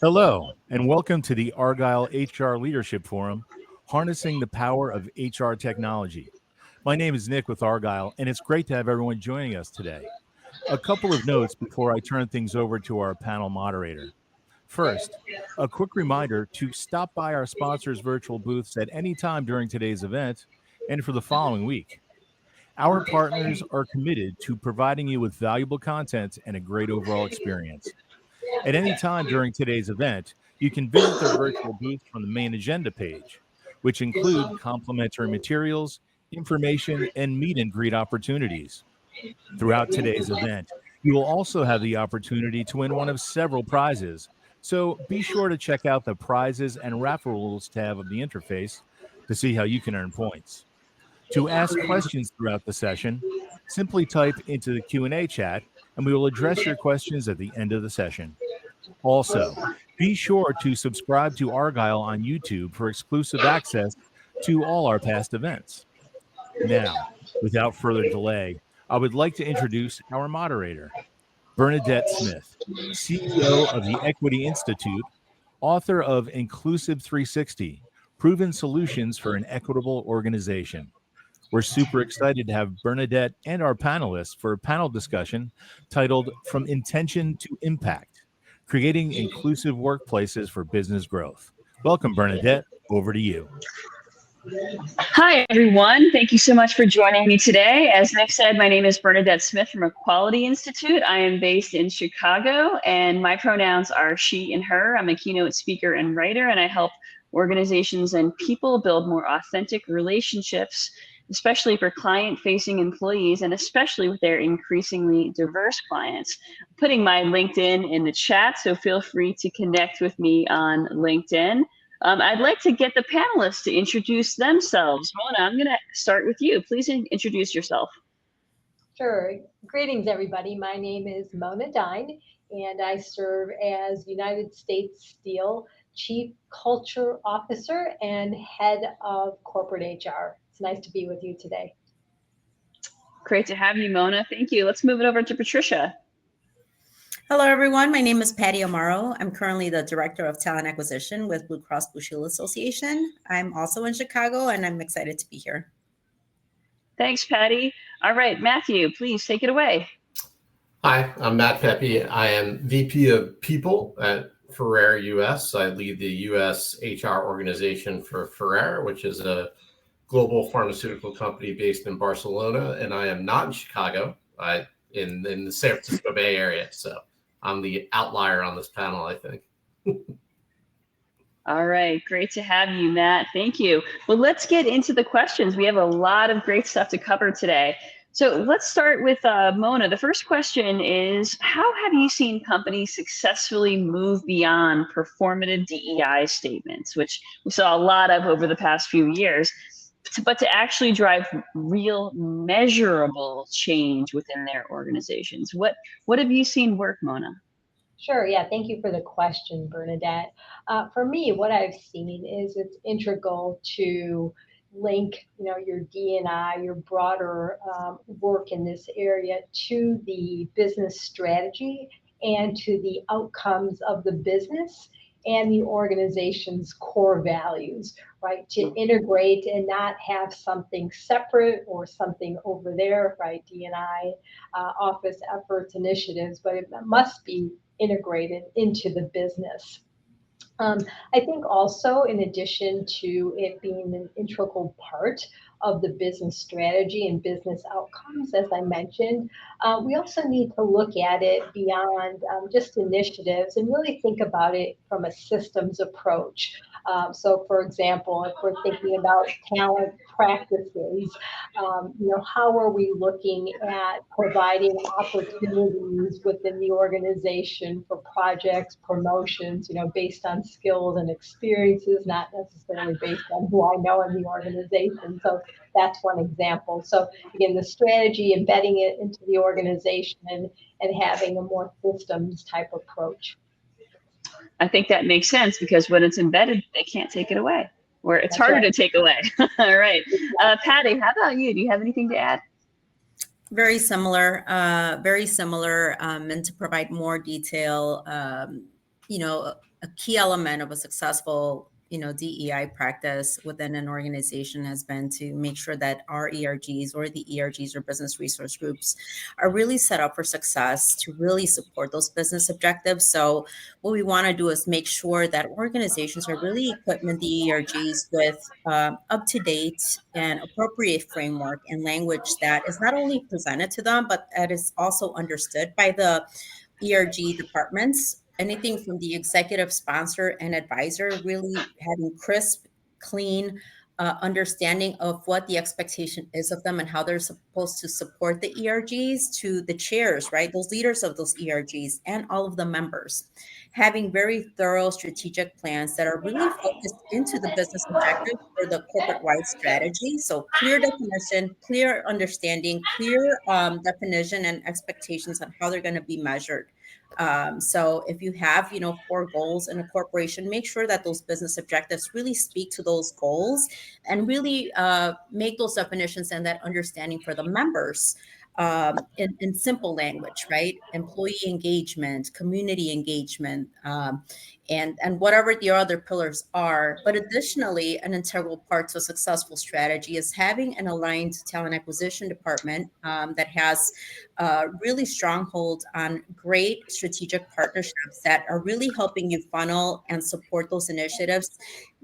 Hello, and welcome to the Argyle HR Leadership Forum, Harnessing the Power of HR Technology. My name is Nick with Argyle, and it's great to have everyone joining us today. A couple of notes before I turn things over to our panel moderator. First, a quick reminder to stop by our sponsors' virtual booths at any time during today's event and for the following week. Our partners are committed to providing you with valuable content and a great overall experience. At any time during today's event, you can visit their virtual booth from the main agenda page, which include complimentary materials, information, and meet and greet opportunities. Throughout today's event, you will also have the opportunity to win one of several prizes. So be sure to check out the prizes and raffle rules tab of the interface to see how you can earn points. To ask questions throughout the session, simply type into the Q&A chat and we will address your questions at the end of the session. Also, be sure to subscribe to Argyle on YouTube for exclusive access to all our past events. Now, without further delay, I would like to introduce our moderator, Bernadette Smith, CEO of the Equity Institute, author of Inclusive 360, Proven Solutions for an Equitable Organization. We're super excited to have Bernadette and our panelists for a panel discussion titled From Intention to Impact, Creating Inclusive Workplaces for Business Growth. Welcome, Bernadette. Over to you. Hi, everyone. Thank you so much for joining me today. As Nick said, my name is Bernadette Smith from Equality Institute. I am based in Chicago, and my pronouns are she and her. I'm a keynote speaker and writer, and I help organizations and people build more authentic relationships, especially for client-facing employees and especially with their increasingly diverse clients. I'm putting my LinkedIn in the chat, so feel free to connect with me on LinkedIn. I'd like to get the panelists to introduce themselves. Mona, I'm going to start with you. Please introduce yourself. Sure. Greetings, everybody. My name is Mona Dine, and I serve as United States Steel Chief Culture Officer and Head of Corporate HR. It's nice to be with you today. Great to have you, Mona. Thank you. Let's move it over to Patricia. Hello, everyone. My name is Patty Amaro. I'm currently the Director of Talent Acquisition with Blue Cross Blue Shield Association. I'm also in Chicago, and I'm excited to be here. Thanks, Patty. All right, Matthew, please take it away. Hi, I'm Matt Pepe. I am VP of People at Ferrer US. I lead the US HR organization for Ferrer, which is a global pharmaceutical company based in Barcelona, and I am not in Chicago. In the San Francisco Bay Area, so I'm the outlier on this panel, I think. All right, great to have you, Matt. Thank you. Well, let's get into the questions. We have a lot of great stuff to cover today. So let's start with Mona. The first question is, how have you seen companies successfully move beyond performative DEI statements, which we saw a lot of over the past few years, but to actually drive real measurable change within their organizations? What have you seen work, Mona? Sure. Yeah. Thank you for the question, Bernadette. For me, what I've seen is it's integral to link, your D&I, your broader work in this area to the business strategy and to the outcomes of the business and the organization's core values, right? To integrate and not have something separate or something over there, right? D&I, office efforts, initiatives, but it must be integrated into the business. I think also, in addition to it being an integral part of the business strategy and business outcomes, as I mentioned, we also need to look at it beyond just initiatives and really think about it from a systems approach. So, for example, if we're thinking about talent practices, how are we looking at providing opportunities within the organization for projects, promotions, based on skills and experiences, not necessarily based on who I know in the organization. So that's one example. So again, the strategy, embedding it into the organization and having a more systems type approach. I think that makes sense because when it's embedded, they can't take it away, or it's harder to take away. All right. Patty, how about you? Do you have anything to add? Very similar, and to provide more detail, a key element of a successful, DEI practice within an organization has been to make sure that our ERGs or the ERGs or business resource groups are really set up for success to really support those business objectives. So what we want to do is make sure that organizations are really equipping the ERGs with up-to-date and appropriate framework and language that is not only presented to them, but that is also understood by the ERG departments. Anything from the executive sponsor and advisor, really having crisp, clean understanding of what the expectation is of them and how they're supposed to support the ERGs, to the chairs, right? Those leaders of those ERGs and all of the members. Having very thorough strategic plans that are really focused into the business objectives for the corporate-wide strategy. So clear definition, clear understanding, clear definition and expectations on how they're going to be measured. So if you have, 4 goals in a corporation, make sure that those business objectives really speak to those goals and really make those definitions and that understanding for the members in simple language, right? Employee engagement, community engagement, and whatever the other pillars are. But additionally, an integral part to a successful strategy is having an aligned talent acquisition department that has really stronghold on great strategic partnerships that are really helping you funnel and support those initiatives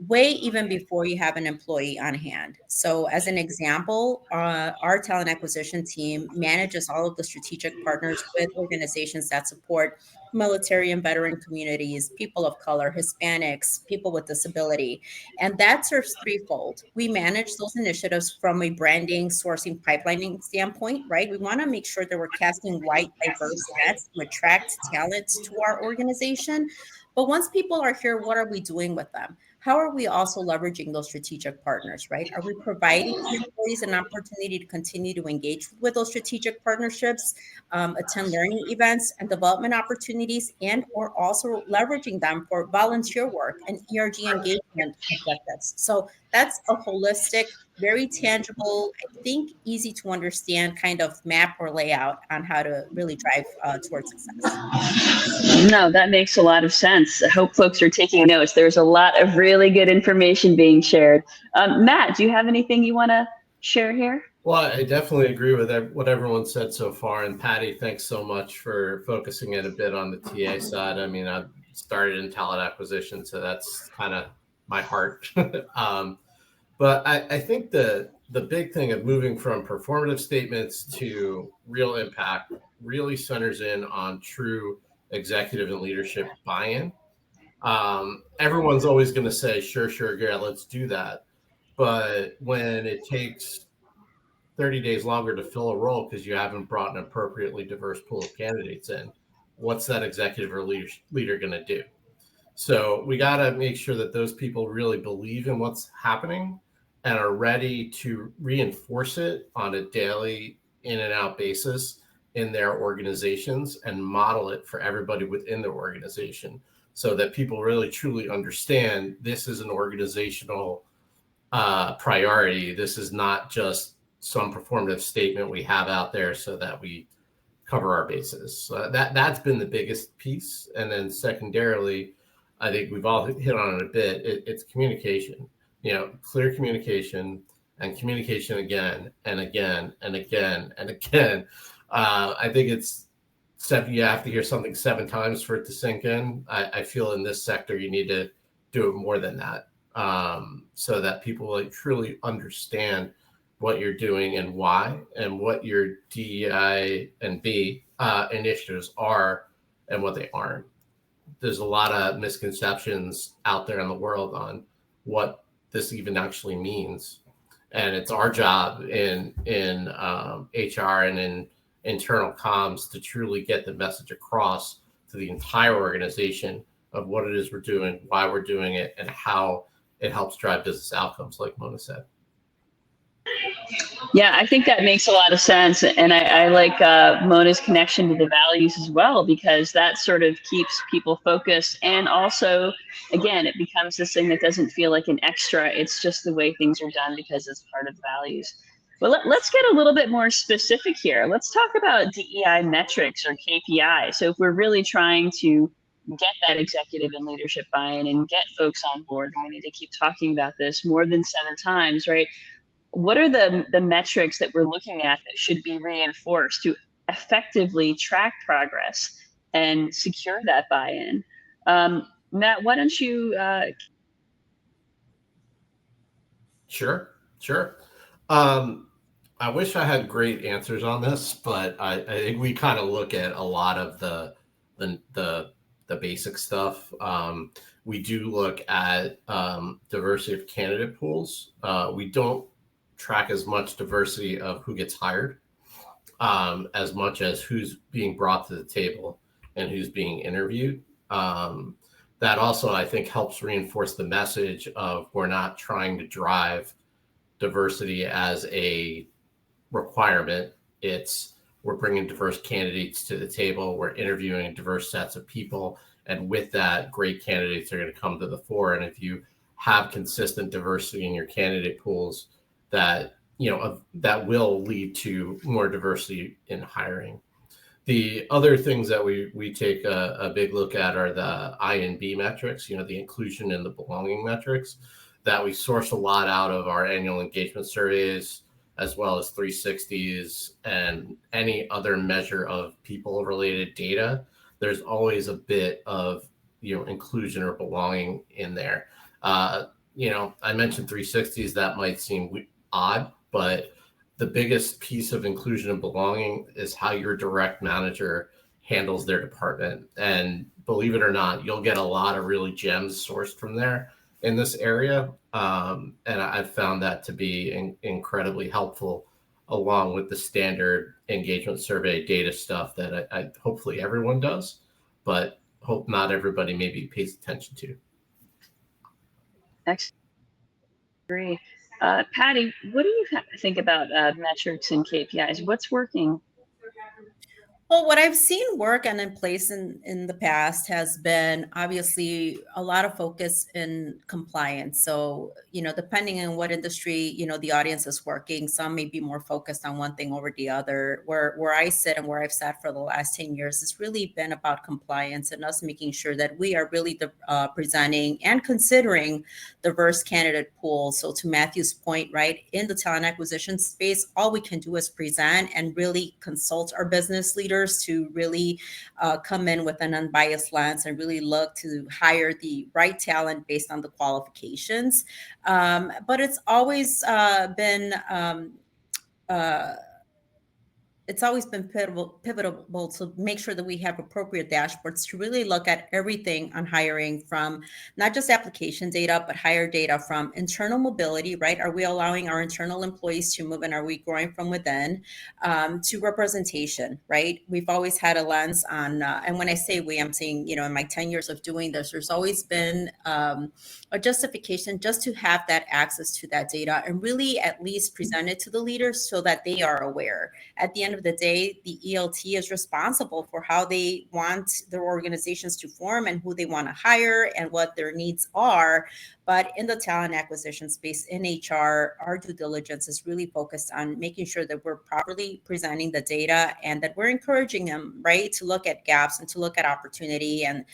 way even before you have an employee on hand. So as an example, our talent acquisition team manages all of the strategic partners with organizations that support military and veteran communities, people of color, Hispanics, people with disability. And that serves threefold. We manage those initiatives from a branding, sourcing, pipelining standpoint, right? We want to make sure that we're casting wide, diverse nets to attract talent to our organization. But once people are here, what are we doing with them? How are we also leveraging those strategic partners, right? Are we providing the employees an opportunity to continue to engage with those strategic partnerships, attend learning events and development opportunities, and or also leveraging them for volunteer work and ERG engagement objectives? So that's a holistic, very tangible, I think easy to understand kind of map or layout on how to really drive towards success. No, that makes a lot of sense. I hope folks are taking notes. There's a lot of really good information being shared. Matt, do you have anything you want to share here? Well, I definitely agree with what everyone said so far. And Patty, thanks so much for focusing in a bit on the TA side. I mean, I started in talent acquisition, so that's kind of my heart. But I think the big thing of moving from performative statements to real impact really centers in on true executive and leadership buy-in. Everyone's always going to say, sure, yeah, let's do that. But when it takes 30 days longer to fill a role because you haven't brought an appropriately diverse pool of candidates in, what's that executive or leader going to do? So we got to make sure that those people really believe in what's happening and are ready to reinforce it on a daily in and out basis in their organizations and model it for everybody within their organization so that people really truly understand this is an organizational priority. This is not just some performative statement we have out there so that we cover our bases. So that's been the biggest piece. And then secondarily, I think we've all hit on it a bit. It's communication, clear communication and communication again and again and again and again. I think it's you have to hear something 7 times for it to sink in. I feel in this sector, you need to do it more than that so that people truly understand what you're doing and why, and what your DEI and B initiatives are and what they aren't. There's a lot of misconceptions out there in the world on what this even actually means. And it's our job in HR and in internal comms to truly get the message across to the entire organization of what it is we're doing, why we're doing it, and how it helps drive business outcomes, like Mona said. Yeah, I think that makes a lot of sense. And I like Mona's connection to the values as well, because that sort of keeps people focused. And also, again, it becomes this thing that doesn't feel like an extra. It's just the way things are done because it's part of values. Well, let's get a little bit more specific here. Let's talk about DEI metrics or KPI. So if we're really trying to get that executive and leadership buy-in and get folks on board, and we need to keep talking about this more than 7 times, right? What are the metrics that we're looking at that should be reinforced to effectively track progress and secure that buy-in? Matt, why don't you Sure. I wish I had great answers on this, but I think we kind of look at a lot of the basic stuff. We do look at diversity of candidate pools. We don't track as much diversity of who gets hired as much as who's being brought to the table and who's being interviewed. That also, I think, helps reinforce the message of we're not trying to drive diversity as a requirement. It's we're bringing diverse candidates to the table. We're interviewing diverse sets of people. And with that, great candidates are going to come to the fore. And if you have consistent diversity in your candidate pools, that that will lead to more diversity in hiring. The other things that we take a big look at are the I and B metrics, the inclusion and the belonging metrics that we source a lot out of our annual engagement surveys, as well as 360s and any other measure of people related data. There's always a bit of, inclusion or belonging in there. I mentioned 360s, that might seem odd, but the biggest piece of inclusion and belonging is how your direct manager handles their department. And believe it or not, you'll get a lot of really gems sourced from there in this area. And I've found that to be incredibly helpful, along with the standard engagement survey data stuff that I hopefully everyone does, but hope not everybody maybe pays attention to. Excellent. Agree. Patty, what do you think about metrics and KPIs? What's working? Well, what I've seen work and in place in the past has been obviously a lot of focus in compliance. So, depending on what industry, the audience is working, some may be more focused on one thing over the other. Where I sit and where I've sat for the last 10 years, it's really been about compliance and us making sure that we are really presenting and considering diverse candidate pools. So to Matthew's point, right, in the talent acquisition space, all we can do is present and really consult our business leaders to really come in with an unbiased lens and really look to hire the right talent based on the qualifications. But it's always been pivotal to make sure that we have appropriate dashboards to really look at everything on hiring, from not just application data, but hire data from internal mobility, right? Are we allowing our internal employees to move, and are we growing from within, to representation, right? We've always had a lens on, and when I say we, I'm saying, in my 10 years of doing this, there's always been a justification just to have that access to that data and really at least present it to the leaders so that they are aware. At the end of the day, the ELT is responsible for how they want their organizations to form and who they want to hire and what their needs are. But in the talent acquisition space, in HR, our due diligence is really focused on making sure that we're properly presenting the data and that we're encouraging them, right, to look at gaps and to look at opportunity and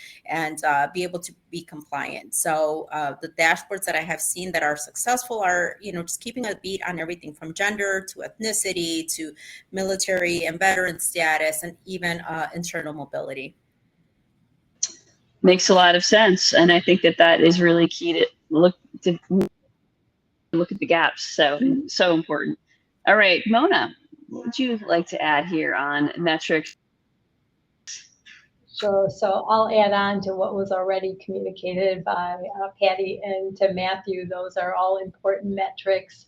be able to be compliant. So the dashboards that I have seen that are successful are, just keeping a beat on everything from gender to ethnicity to military and veteran status and even internal mobility. Makes a lot of sense. And I think that is really key to look at the gaps. So important. All right, Mona, what would you like to add here on metrics? Sure. So I'll add on to what was already communicated by Patty and to Matthew. Those are all important metrics.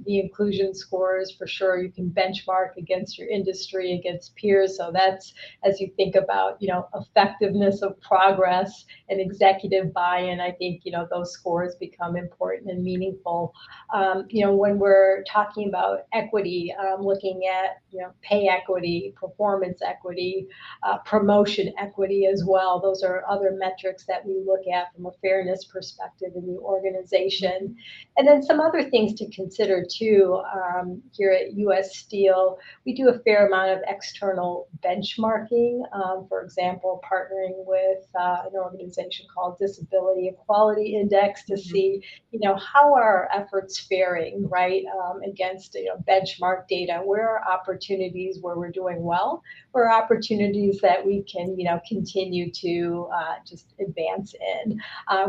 The inclusion scores, for sure, you can benchmark against your industry, against peers. So that's, as you think about, effectiveness of progress and executive buy-in, I think, those scores become important and meaningful. When we're talking about equity, looking at, pay equity, performance equity, promotion equity as well. Those are other metrics that we look at from a fairness perspective in the organization. And then some other things to consider consider too, here at US Steel, we do a fair amount of external benchmarking. For example, partnering with an organization called Disability Equality Index to see, how are our efforts faring, right, against benchmark data. Where are opportunities where we're doing well, or opportunities that we can, continue to just advance in,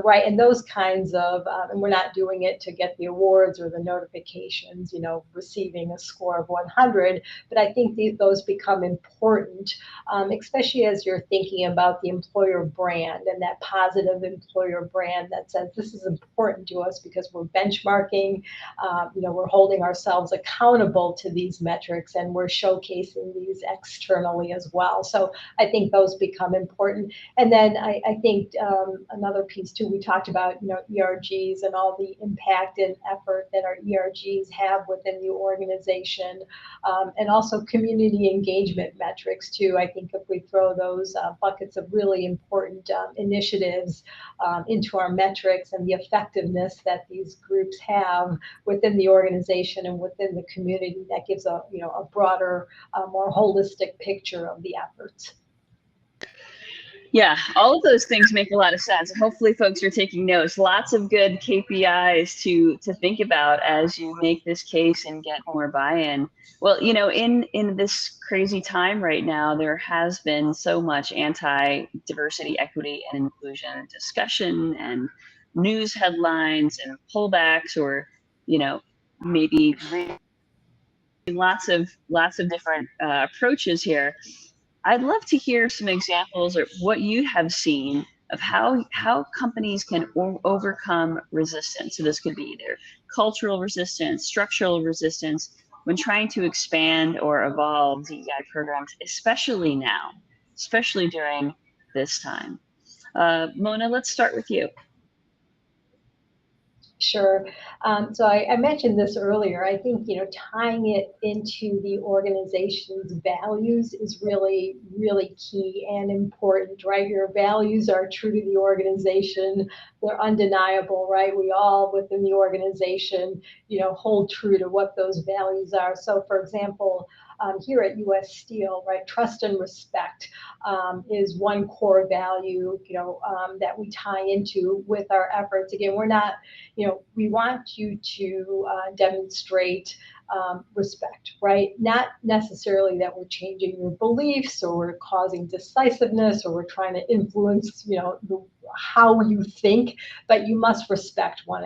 right? And those kinds of, and we're not doing it to get the awards or the notifications, receiving a score of 100, but I think those become important, especially as you're thinking about the employer brand and that positive employer brand that says this is important to us because we're benchmarking, we're holding ourselves accountable to these metrics, and we're showcasing these externally as well. So I think those become important. And then I think another piece too, we talked about, ERGs and all the impact and effort that our ERGs have within the organization, and also community engagement metrics too. I think if we throw those buckets of really important initiatives into our metrics and the effectiveness that these groups have within the organization and within the community, that gives a broader, more holistic picture of the efforts. Yeah, all of those things make a lot of sense. Hopefully folks are taking notes. Lots of good KPIs to think about as you make this case and get more buy-in. Well, in this crazy time right now, there has been so much anti-diversity, equity, and inclusion discussion and news headlines and pullbacks, or, maybe lots of different approaches here. I'd love to hear some examples or what you have seen of how companies can overcome resistance. So this could be either cultural resistance, structural resistance, when trying to expand or evolve DEI programs, especially now, especially during this time. Mona, let's start with you. Sure. So I mentioned this earlier. I think, tying it into the organization's values is really, really key and important, right? Your values are true to the organization. They're undeniable, right? We all within the organization, hold true to what those values are. So for example, here at US Steel, right, trust and respect is one core value, that we tie into with our efforts. Again, we're not, we want you to demonstrate respect, right? Not necessarily that we're changing your beliefs or we're causing decisiveness or we're trying to influence, how you think, but you must respect one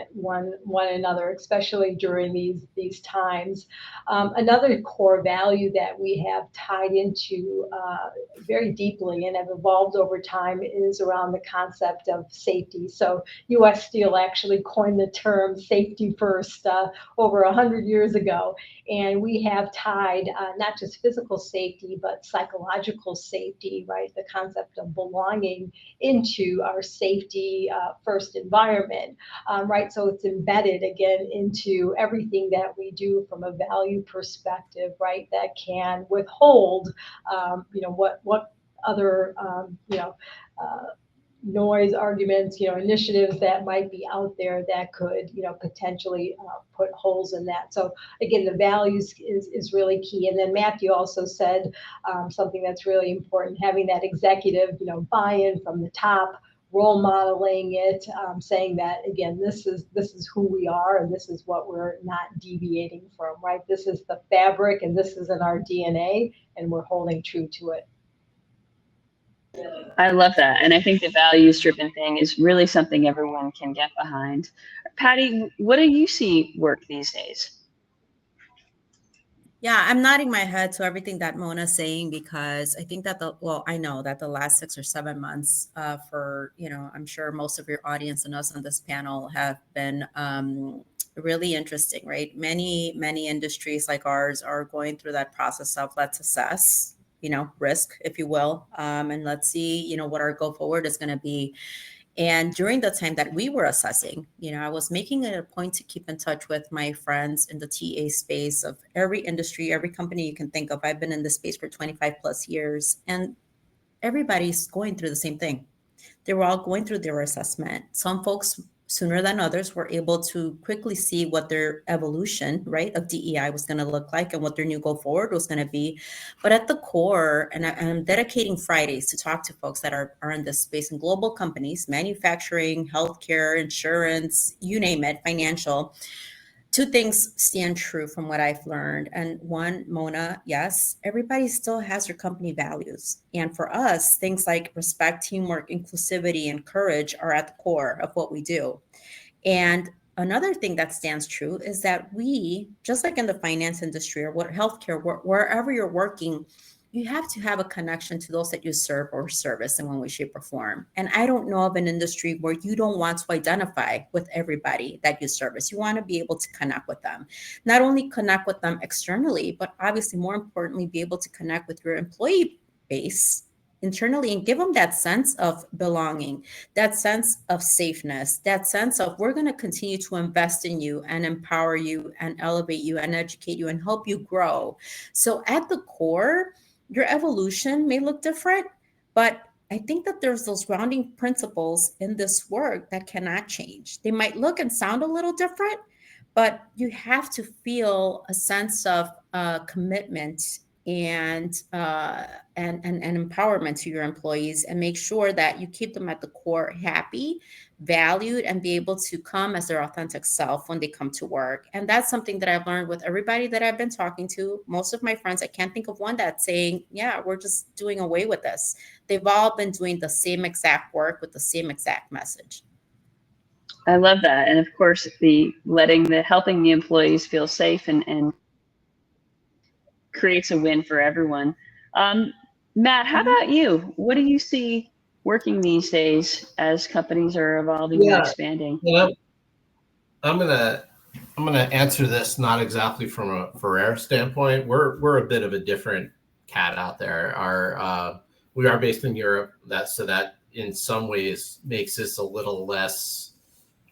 another, especially during these times. Another core value that we have tied into very deeply and have evolved over time is around the concept of safety. So US Steel actually coined the term safety first over 100 years ago. And we have tied not just physical safety, but psychological safety, right? The concept of belonging into our safety first environment, right? So it's embedded again into everything that we do from a value perspective, right? That can withhold, what other, noise arguments, initiatives that might be out there that could, potentially put holes in that. So again, the values is really key. And then Matthew also said something that's really important, having that executive, buy-in from the top, role modeling it, saying that, again, this is who we are and this is what we're not deviating from, right? This is the fabric and this is in our DNA and we're holding true to it. I love that. And I think the values driven thing is really something everyone can get behind. Patty, what do you see work these days? Yeah, I'm nodding my head to everything that Mona's saying, because I think that I know that the last 6 or 7 months for, I'm sure most of your audience and us on this panel have been really interesting, right? Many industries like ours are going through that process of let's assess, risk, if you will, and let's see, what our go forward is going to be. And during the time that we were assessing, I was making it a point to keep in touch with my friends in the TA space of every industry, every company you can think of. I've been in this space for 25 plus years, and everybody's going through the same thing. They were all going through their assessment. Some folks sooner than others were able to quickly see what their evolution, right, of DEI was going to look like and what their new go forward was going to be. But at the core, and I'm dedicating Fridays to talk to folks that are in this space in global companies, manufacturing, healthcare, insurance, you name it, financial. Two things stand true from what I've learned. And one, Mona, yes, everybody still has their company values. And for us, things like respect, teamwork, inclusivity, and courage are at the core of what we do. And another thing that stands true is that we, just like in the finance industry or healthcare, wherever you're working, you have to have a connection to those that you serve or service in one way, shape, or form. And I don't know of an industry where you don't want to identify with everybody that you service. You want to be able to connect with them, not only connect with them externally, but obviously more importantly, be able to connect with your employee base internally and give them that sense of belonging, that sense of safeness, that sense of we're going to continue to invest in you and empower you and elevate you and educate you and help you grow. So at the core, your evolution may look different, but I think that there's those grounding principles in this work that cannot change. They might look and sound a little different, but you have to feel a sense of commitment and empowerment to your employees, and make sure that you keep them at the core happy, valued, and be able to come as their authentic self when they come to work. And that's something that I've learned with everybody that I've been talking to. Most of my friends, I can't think of one that's saying, yeah, we're just doing away with this. They've all been doing the same exact work with the same exact message. I love that. And of course, helping the employees feel safe and creates a win for everyone. Matt, how about you? What do you see working these days as companies are evolving and expanding? Yeah, I'm gonna answer this not exactly from a Ferrer standpoint. We're a bit of a different cat out there. We are based in Europe, that in some ways makes this a little less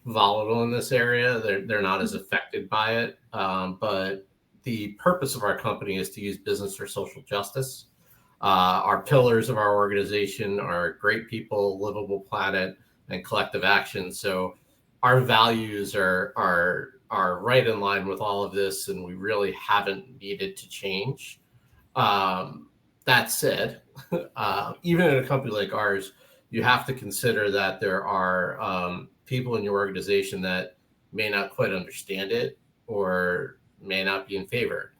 volatile in this area. They're not as affected by it, but the purpose of our company is to use business for social justice. Our pillars of our organization are great people, livable planet, and collective action. So our values are right in line with all of this, and we really haven't needed to change. That said, even in a company like ours, you have to consider that there are people in your organization that may not quite understand it or may not be in favor.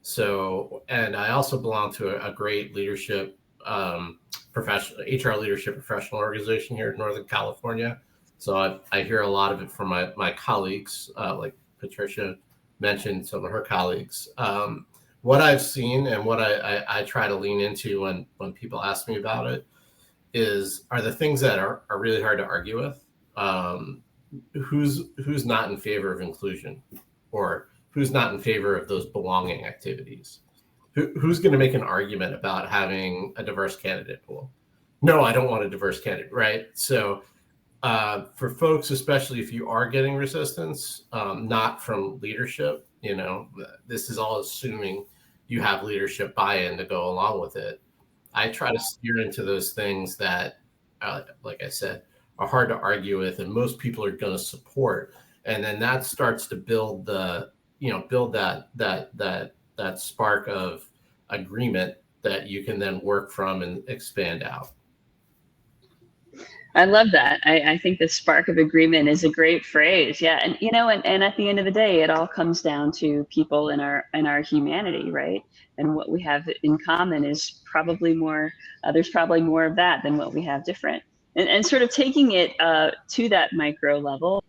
So, and I also belong to a great leadership professional, HR leadership professional organization here in Northern California. So I hear a lot of it from my colleagues, like Patricia mentioned some of her colleagues. What I've seen and what I try to lean into when people ask me about it are the things that are really hard to argue with. Who's not in favor of inclusion, or who's not in favor of those belonging activities? Who's going to make an argument about having a diverse candidate pool? No, I don't want a diverse candidate, right? So for folks, especially if you are getting resistance, not from leadership, this is all assuming you have leadership buy-in to go along with it. I try to steer into those things that, like I said, are hard to argue with, and most people are going to support. And then that starts to build that spark of agreement that you can then work from and expand out. I love that. I think the spark of agreement is a great phrase. Yeah. And, and at the end of the day, it all comes down to people in our humanity, right? And what we have in common is probably more, there's probably more of that than what we have different. And sort of taking it to that micro level,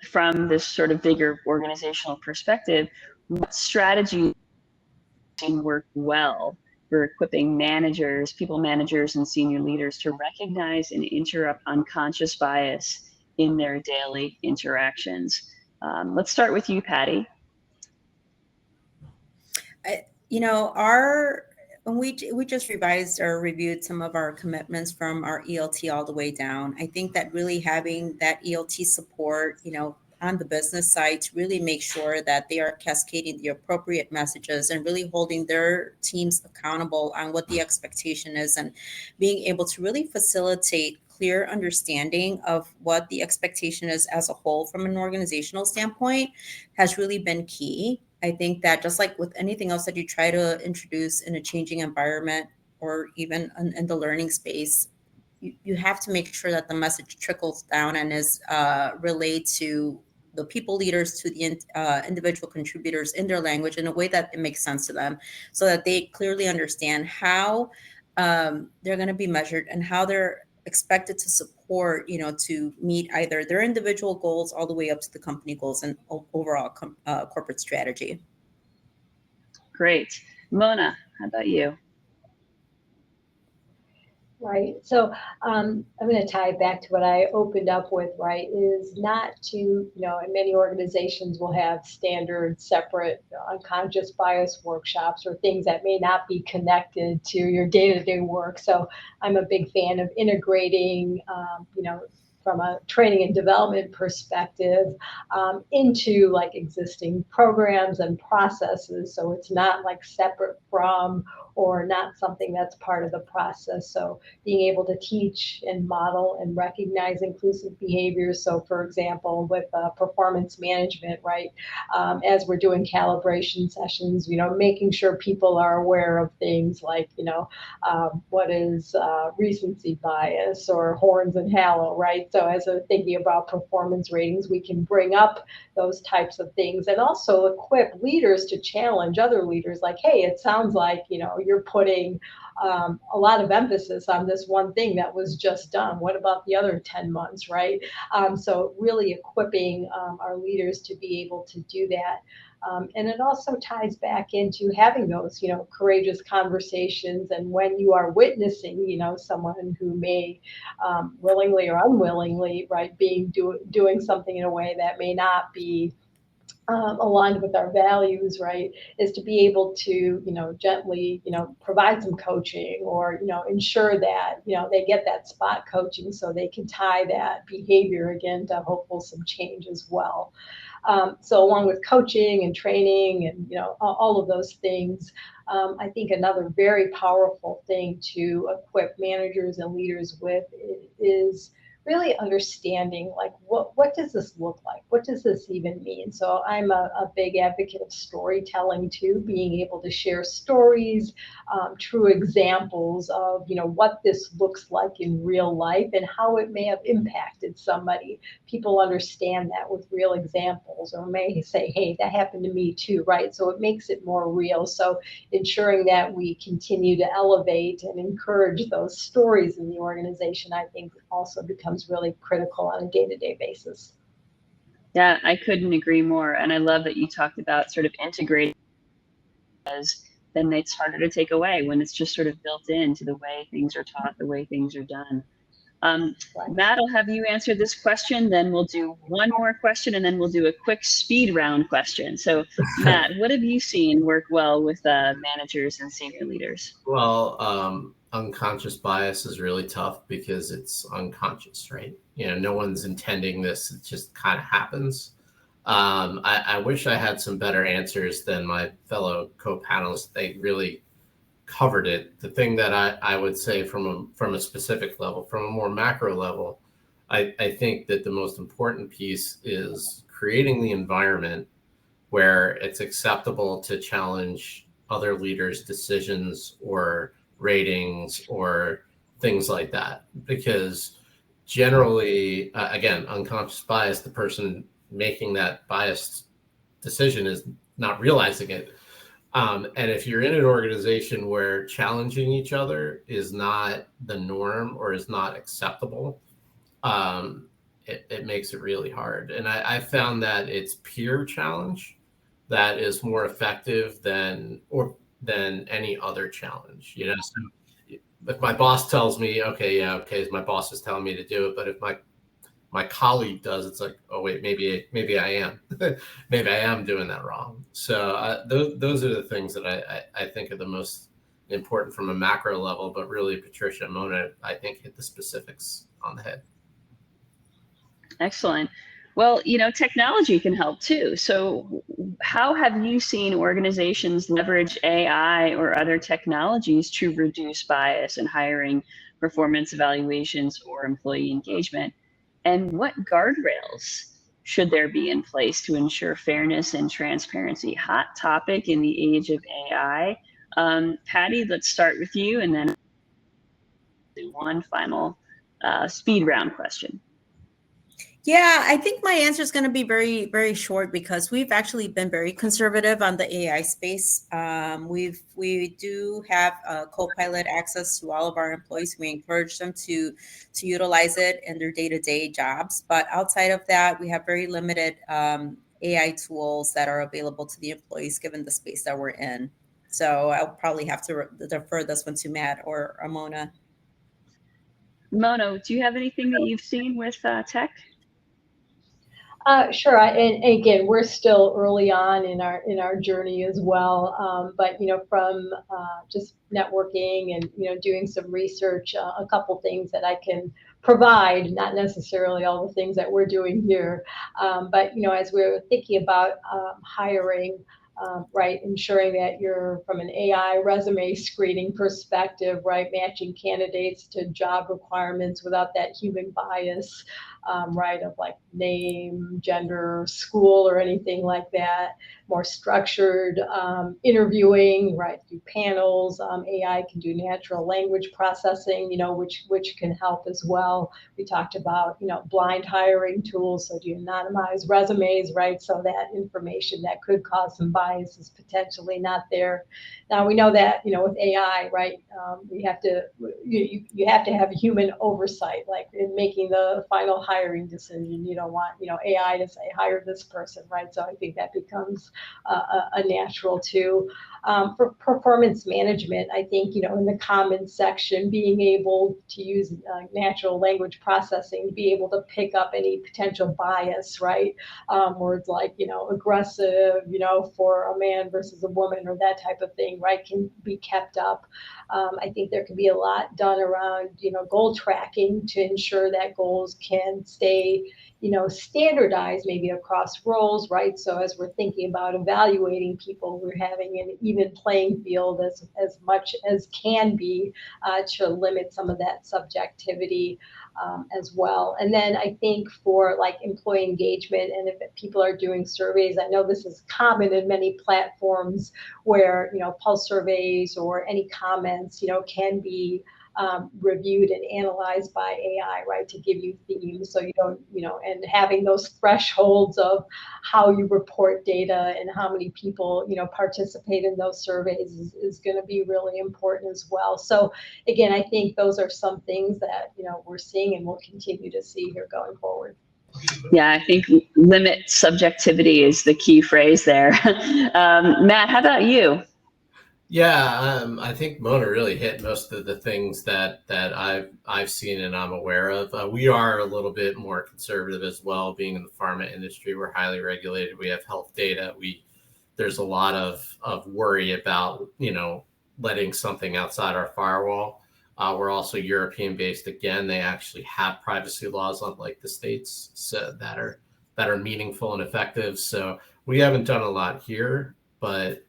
from this sort of bigger organizational perspective, what strategy work well for equipping managers, people managers, and senior leaders to recognize and interrupt unconscious bias in their daily interactions? Let's start with you, Patty. We just revised or reviewed some of our commitments from our ELT all the way down. I think that really having that ELT support, on the business side to really make sure that they are cascading the appropriate messages and really holding their teams accountable on what the expectation is, and being able to really facilitate clear understanding of what the expectation is as a whole from an organizational standpoint has really been key. I think that just like with anything else that you try to introduce in a changing environment or even in the learning space, you have to make sure that the message trickles down and is relayed to the people leaders, to the individual contributors in their language in a way that it makes sense to them, so that they clearly understand how they're going to be measured and how they're expected to support, to meet either their individual goals all the way up to the company goals and overall corporate strategy. Great. Mona, how about you? Right. So I'm going to tie it back to what I opened up with, right, is not to, and many organizations will have standard, separate, unconscious bias workshops or things that may not be connected to your day-to-day work. So I'm a big fan of integrating, from a training and development perspective into like existing programs and processes. So it's not like separate from or not something that's part of the process. So being able to teach and model and recognize inclusive behaviors. So for example, with performance management, right, as we're doing calibration sessions, making sure people are aware of things like, what is recency bias or horns and halo, right? So as we're thinking about performance ratings, we can bring up those types of things and also equip leaders to challenge other leaders like, hey, it sounds like, you're putting a lot of emphasis on this one thing that was just done. What about the other 10 months, right? So really equipping our leaders to be able to do that. And it also ties back into having those, courageous conversations. And when you are witnessing, someone who may willingly or unwillingly, right, doing something in a way that may not be aligned with our values, right, is to be able to, gently, provide some coaching or, ensure that, they get that spot coaching so they can tie that behavior again to hopeful some change as well. So along with coaching and training and, all of those things, I think another very powerful thing to equip managers and leaders with is really understanding like what does this look like? What does this even mean? So I'm a big advocate of storytelling too, being able to share stories, true examples of what this looks like in real life and how it may have impacted somebody. People understand that with real examples or may say, hey, that happened to me too, right? So it makes it more real. So ensuring that we continue to elevate and encourage those stories in the organization, I think also becomes really critical on a day-to-day basis. Yeah, I couldn't agree more. And I love that you talked about sort of integrating, because then it's harder to take away when it's just sort of built into the way things are taught, the way things are done. Right. Matt, I'll have you answer this question, then we'll do one more question, and then we'll do a quick speed round question. So Matt, what have you seen work well with managers and senior leaders? Well, unconscious bias is really tough because it's unconscious, right? No one's intending this. It just kind of happens. I wish I had some better answers than my fellow co-panelists. They really covered it. The thing that I would say from a specific level, from a more macro level, I think that the most important piece is creating the environment where it's acceptable to challenge other leaders' decisions or ratings or things like that. Because generally, again, unconscious bias, the person making that biased decision is not realizing it. And if you're in an organization where challenging each other is not the norm or is not acceptable, it makes it really hard. And I found that it's peer challenge that is more effective than any other challenge. So if my boss tells me, okay, my boss is telling me to do it, but if my colleague does, it's like, oh wait, maybe I am, maybe I am doing that wrong. So those are the things that I think are the most important from a macro level. But really, Patricia and Mona, I think, hit the specifics on the head. Excellent. Well, technology can help too. So how have you seen organizations leverage AI or other technologies to reduce bias in hiring performance evaluations or employee engagement? And what guardrails should there be in place to ensure fairness and transparency? Hot topic in the age of AI. Patty, let's start with you, and then one final speed round question. Yeah, I think my answer is going to be very, very short because we've actually been very conservative on the AI space. We do have co-pilot access to all of our employees. We encourage them to utilize it in their day-to-day jobs. But outside of that, we have very limited AI tools that are available to the employees given the space that we're in. So I'll probably have to defer this one to Matt or Mona. Mona, do you have anything that you've seen with tech? Sure. And again, we're still early on in our journey as well. But from just networking and doing some research, a couple things that I can provide, not necessarily all the things that we're doing here, but as we're thinking about hiring. Right, ensuring that you're from an AI resume screening perspective, right, matching candidates to job requirements without that human bias, right, of like name, gender, school, or anything like that. More structured interviewing, right, through panels. AI can do natural language processing, which can help as well. We talked about, blind hiring tools. So do you anonymize resumes, right? So that information that could cause some bias is potentially not there. Now we know that, with AI, right, you have to have human oversight, like in making the final hiring decision. You don't want, AI to say, hire this person, right? So I think that becomes a natural too. For performance management, I think, in the comments section, being able to use natural language processing to be able to pick up any potential bias, right? Words like, aggressive, for a man versus a woman or that type of thing, right, can be kept up. I think there can be a lot done around, goal tracking to ensure that goals can stay, standardized maybe across roles, right? So as we're thinking about evaluating people, we're having an even playing field as much as can be to limit some of that subjectivity as well. And then I think for like employee engagement, and if people are doing surveys, I know this is common in many platforms where, pulse surveys or any comments, can be reviewed and analyzed by AI, right, to give you themes. So you don't, and having those thresholds of how you report data and how many people, participate in those surveys is going to be really important as well. So again, I think those are some things that, we're seeing and we'll continue to see here going forward. Yeah, I think limit subjectivity is the key phrase there. Matt, how about you? Yeah, I think Mona really hit most of the things that I've seen and I'm aware of. We are a little bit more conservative as well, being in the pharma industry. We're highly regulated. We have health data. There's a lot of worry about letting something outside our firewall. We're also European based. Again, they actually have privacy laws, unlike the States, so that are meaningful and effective. So we haven't done a lot here, but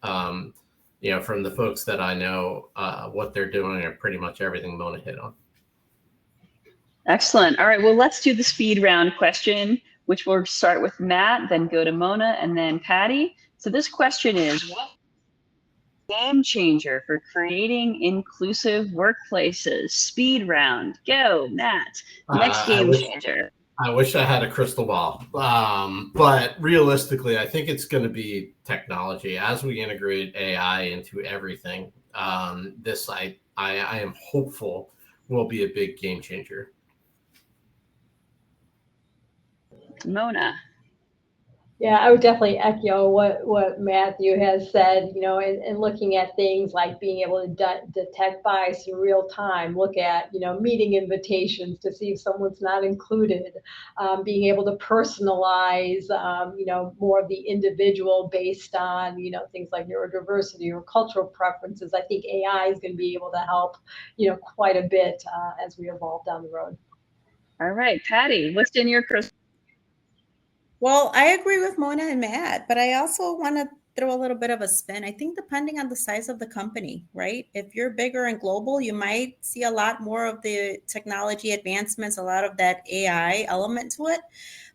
from the folks that I know, what they're doing are pretty much everything Mona hit on. Excellent. All right, well, let's do the speed round question, which we'll start with Matt, then go to Mona, and then Patty. So this question is, what game changer for creating inclusive workplaces? Speed round. Go, Matt. Next game changer. I wish I had a crystal ball, but realistically, I think it's going to be technology. As we integrate AI into everything, this I am hopeful will be a big game changer. Mona. Yeah, I would definitely echo what Matthew has said, and looking at things like being able to detect bias in real time, look at, meeting invitations to see if someone's not included, being able to personalize, more of the individual based on, things like neurodiversity or cultural preferences. I think AI is going to be able to help, quite a bit as we evolve down the road. All right, Patty, what's in your crystal? Well, I agree with Mona and Matt, but I also want to throw a little bit of a spin. I think depending on the size of the company, right? If you're bigger and global, you might see a lot more of the technology advancements, a lot of that AI element to it.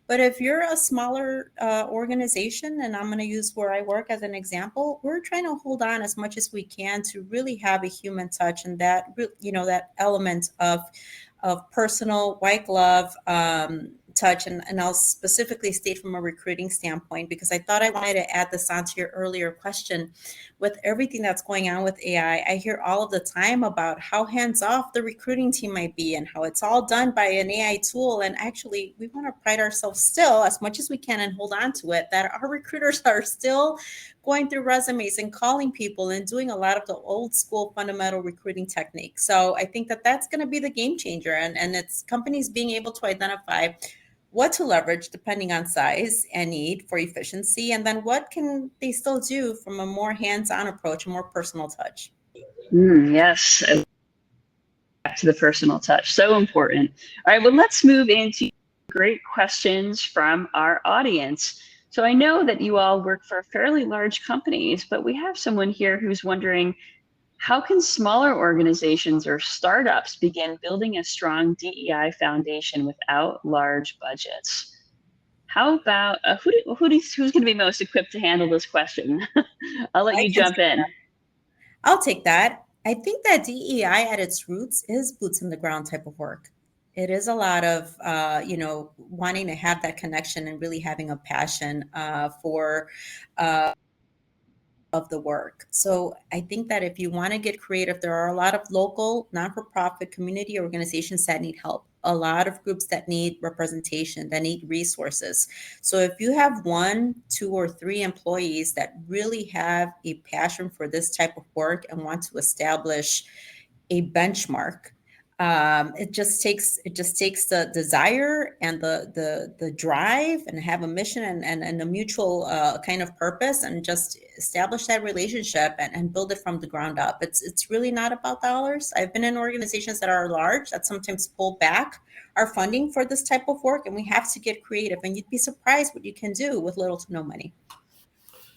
But if you're a smaller organization, and I'm going to use where I work as an example, we're trying to hold on as much as we can to really have a human touch and that, that element of personal white glove touch. And I'll specifically state from a recruiting standpoint, because I thought I wanted to add this onto your earlier question. With everything that's going on with AI, I hear all of the time about how hands off the recruiting team might be and how it's all done by an AI tool. And actually, we want to pride ourselves still as much as we can and hold on to it, that our recruiters are still going through resumes and calling people and doing a lot of the old school fundamental recruiting techniques. So I think that that's going to be the game changer. And it's companies being able to identify what to leverage depending on size and need for efficiency, and then what can they still do from a more hands-on approach, a more personal touch. Yes, back to the personal touch, so important. All right, well, let's move into great questions from our audience. So I know that you all work for fairly large companies, but we have someone here who's wondering, how can smaller organizations or startups begin building a strong DEI foundation without large budgets? How about who's going to be most equipped to handle this question? I'll let I you can jump in. I'll take that. I think that DEI at its roots is boots on the ground type of work. It is a lot of, wanting to have that connection and really having a passion for of the work. So I think that if you want to get creative, there are a lot of local non-for-profit community organizations that need help, a lot of groups that need representation, that need resources. So if you have 1, 2, or 3 employees that really have a passion for this type of work and want to establish a benchmark, it just takes the desire and the drive and have a mission and a mutual kind of purpose, and just establish that relationship and build it from the ground up. It's really not about dollars. I've been in organizations that are large that sometimes pull back our funding for this type of work, and we have to get creative, and you'd be surprised what you can do with little to no money.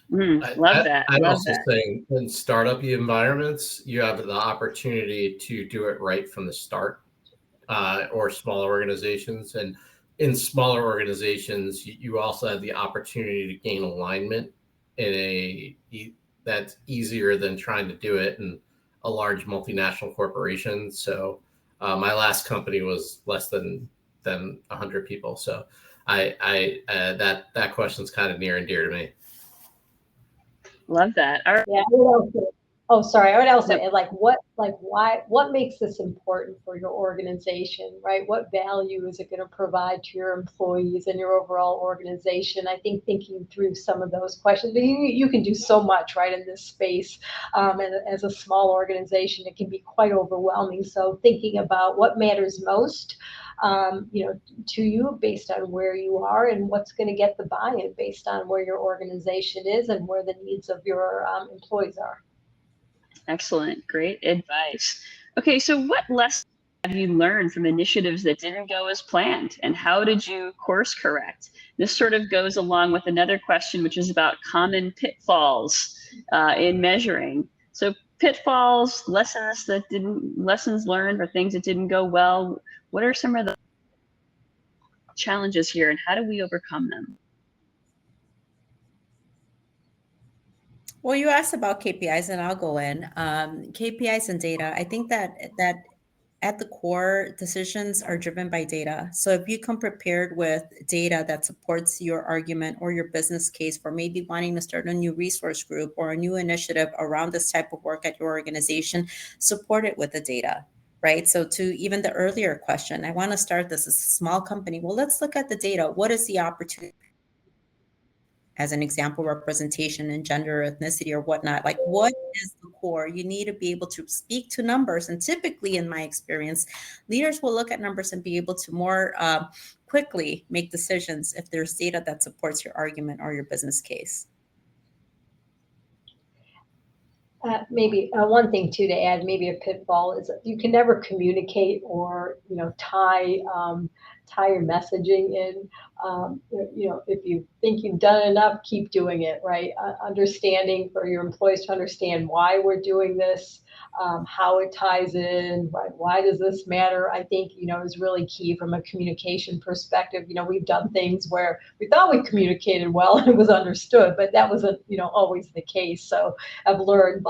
Love that. I'd Love also that. say in startup environments, you have the opportunity to do it right from the start, or smaller organizations. And in smaller organizations, you also have the opportunity to gain alignment that's easier than trying to do it in a large multinational corporation. So my last company was less than 100 people. So that question's kind of near and dear to me. Love that. All right. Yeah, I would also, oh, sorry. I would also Yep. add, what makes this important for your organization, right? What value is it going to provide to your employees and your overall organization? I think thinking through some of those questions, you can do so much, right, in this space. And as a small organization, it can be quite overwhelming. So thinking about what matters most, to you based on where you are, and what's going to get the buy-in based on where your organization is and where the needs of your employees are. Excellent. Great advice. Okay, so what lessons have you learned from initiatives that didn't go as planned, and how did you course correct? This sort of goes along with another question, which is about common pitfalls in measuring. So pitfalls, lessons learned, or things that didn't go well. What are some of the challenges here, and how do we overcome them? Well, you asked about KPIs, and I'll go in. KPIs and data. I think that at the core, decisions are driven by data. So if you come prepared with data that supports your argument or your business case for maybe wanting to start a new resource group or a new initiative around this type of work at your organization, support it with the data. Right. So to even the earlier question, I want to start this as a small company. Well, let's look at the data. What is the opportunity? As an example, representation in gender, ethnicity, or whatnot. Like, what is the core? You need to be able to speak to numbers. And typically, in my experience, leaders will look at numbers and be able to more quickly make decisions if there's data that supports your argument or your business case. maybe one thing too to add, maybe a pitfall is you can never communicate or tie your messaging in. If you think you've done enough, keep doing it. Right, understanding for your employees to understand why we're doing this, how it ties in, right? Why does this matter? I think, is really key from a communication perspective. We've done things where we thought we communicated well and it was understood, but that wasn't, always the case. So I've learned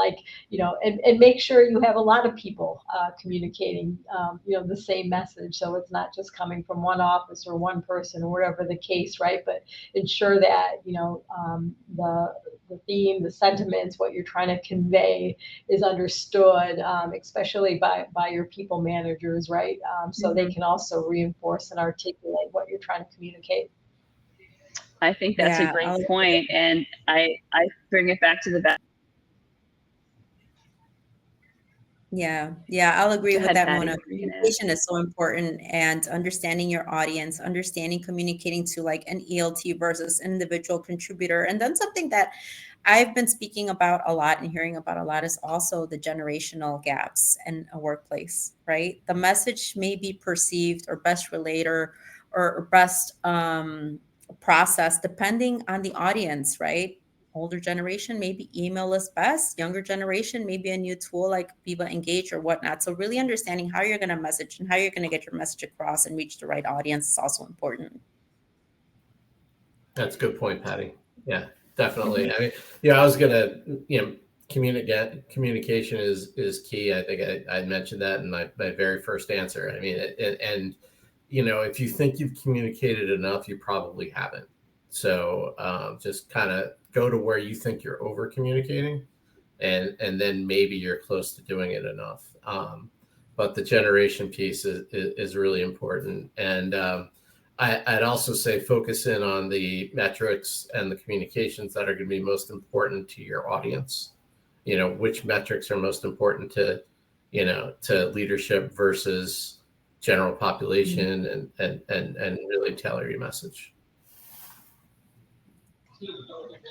and make sure you have a lot of people communicating, the same message. So it's not just coming from one office or one person or whatever the case, right? But ensure that, the theme, the sentiments, what you're trying to convey is understood, especially by your people managers, right? So they can also reinforce and articulate what you're trying to communicate. I think that's a great point, and I bring it back to the back. Yeah, I'll agree with that, Patty. Mona. Communication is so important, and understanding your audience, understanding communicating to like an ELT versus individual contributor. And then something that I've been speaking about a lot and hearing about a lot is also the generational gaps in a workplace, right? The message may be perceived or best relayed or best processed depending on the audience, right? Older generation, maybe email is best. Younger generation, maybe a new tool like Viva Engage or whatnot. So really understanding how you're going to message and how you're going to get your message across and reach the right audience is also important. That's a good point, Patty. Yeah, definitely. I mean, I was going to, communication is key. I think I mentioned that in my very first answer. I mean, if you think you've communicated enough, you probably haven't. So just kind of go to where you think you're over communicating, and then maybe you're close to doing it enough. But the generation piece is really important. And I'd also say focus in on the metrics and the communications that are going to be most important to your audience. Which metrics are most important to leadership versus general population, and really tailor your message.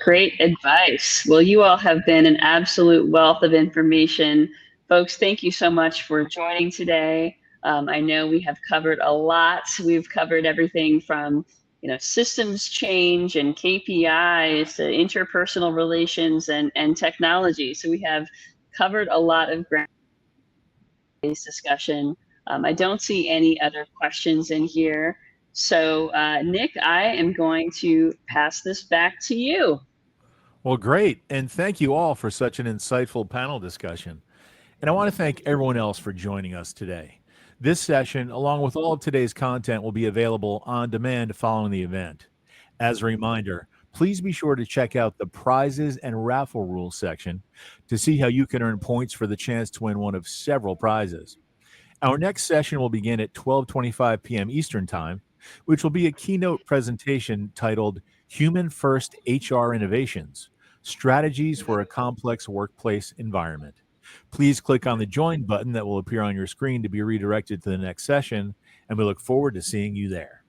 Great advice. Well, you all have been an absolute wealth of information. Folks, thank you so much for joining today. I know we have covered a lot. We've covered everything from systems change and KPIs to interpersonal relations and technology. So we have covered a lot of ground in today's discussion. I don't see any other questions in here. So Nick, I am going to pass this back to you. Well, great. And thank you all for such an insightful panel discussion. And I want to thank everyone else for joining us today. This session, along with all of today's content, will be available on demand following the event. As a reminder, please be sure to check out the prizes and raffle rules section to see how you can earn points for the chance to win one of several prizes. Our next session will begin at 12:25 p.m. Eastern Time, which will be a keynote presentation titled Human First HR Innovations, Strategies for a Complex Workplace Environment. Please click on the join button that will appear on your screen to be redirected to the next session, and we look forward to seeing you there.